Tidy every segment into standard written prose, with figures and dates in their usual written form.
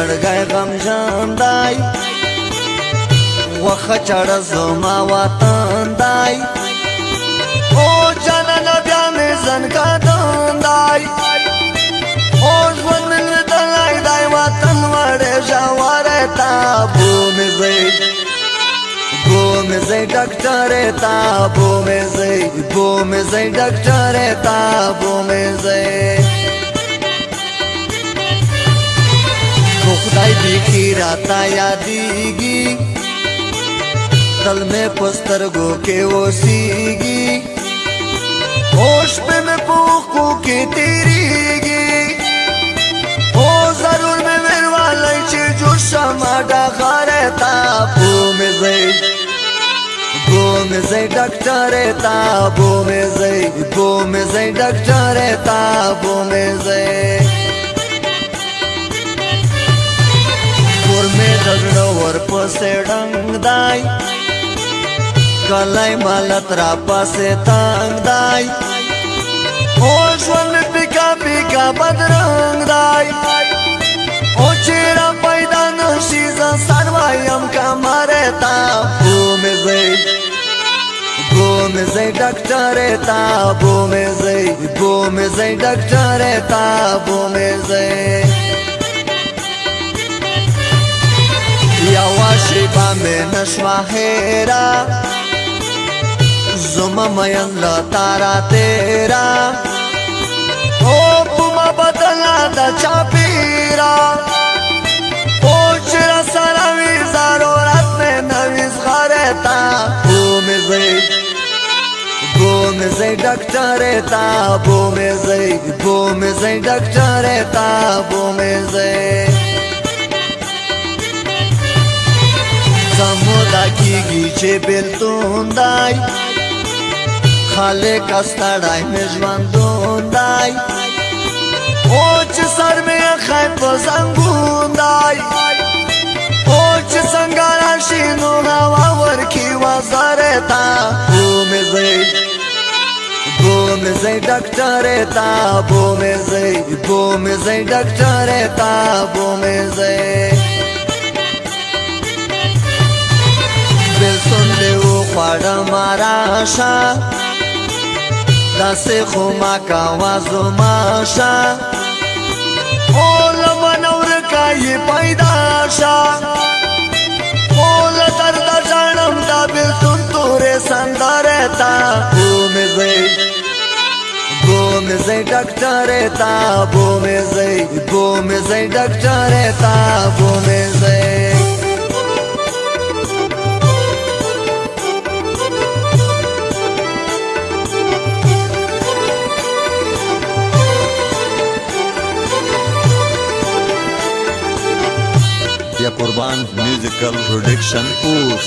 زړګی غمژن دی وخه چړه زما وطن دی او جانانه بیا مې زنګدن دی او ژوند مې لیدلی دی وطن وړې ژورې تابو مې ځئ ډاکټرې تابو مې ځئ ډاکټرې تابو مې ځئ خدای بیخی راتا یادیږي تل مې په سترګو کې اوسیږي اوس په مې په اوښکو کې تېرېږي او ضرور مې ویلوالی چې جوړ شمه ډغرې تابو مې ځئ ډاکټرې تابو مې ځئ ډاکټرې تابو مې ځئ کور مې د زړه ورپسې ډنګ دی کلی مالت راپسې تنګ دی او ژوند مې پیکا پیکا بدرنګ دی او چې را پیدا نشي زه سر وایم کمرې تابو مې ځئ ډاکټرې تابو مې ځئ ډاکټرې تابو مې ځئ یوه شیبه مې نشوه هېره زما مین له تا راتېره او په ما بدله ده چاپېره او چې راسره وي ضرورت مې نه وي زغرې تابو مې ځئ ډاکټرې تابو مې ځئ ډاکټرې تابو مې ځئ زمودا کیږي چې بېلتون دی خالق ستړی مې ژوندون دی او چې سر مې ایښی په زنګون دی او چې څنګه راشي نو هوا ورکي وزرې تابو مې ځئ ډاکټرې تابو مې ځئ ډاکټرې تابو مې ځئ بېلتون دې وخوړم راشه داسې خو ما کوه زما شه او له منه ورکه یې پیدا شه او له درده ژاړم دا بېلتون تورې سندرې تابو مې ځئ ډاکټرې تابو مې ځئ ډاکټرې تابو مې ځئ या कुर्बान musical production पूस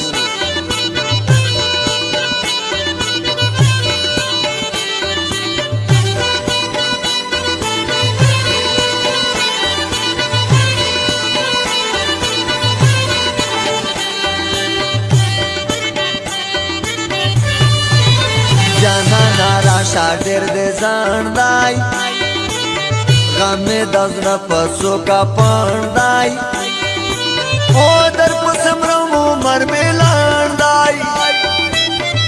جانانه راشه ډېر دې ځنډ دی غم مې د زړه په څوکه پنډ دی او در پسې مرم عمر مې لنډ دی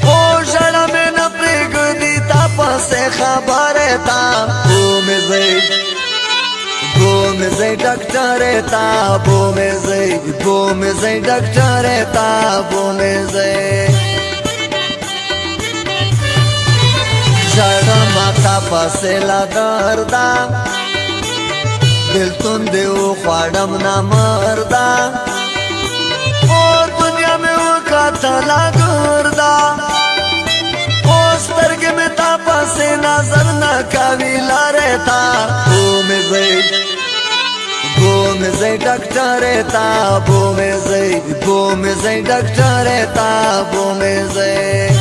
او ژړه مې نه پرېږدي تا پسې خبرې تابو مې ځئ ډاکټرې تابو مې ځئ ډاکټرې تابو مې ځئ ژړم تا پسې له درده بېلتون دې وخوړم نامرده او دنیا مې وکتله ګرده او سترګې مې تا پسې نظر نه کوي لارې تابو مې ځئ ډاکټرې تابو مې ځئ ډاکټرې تابو مې ځئ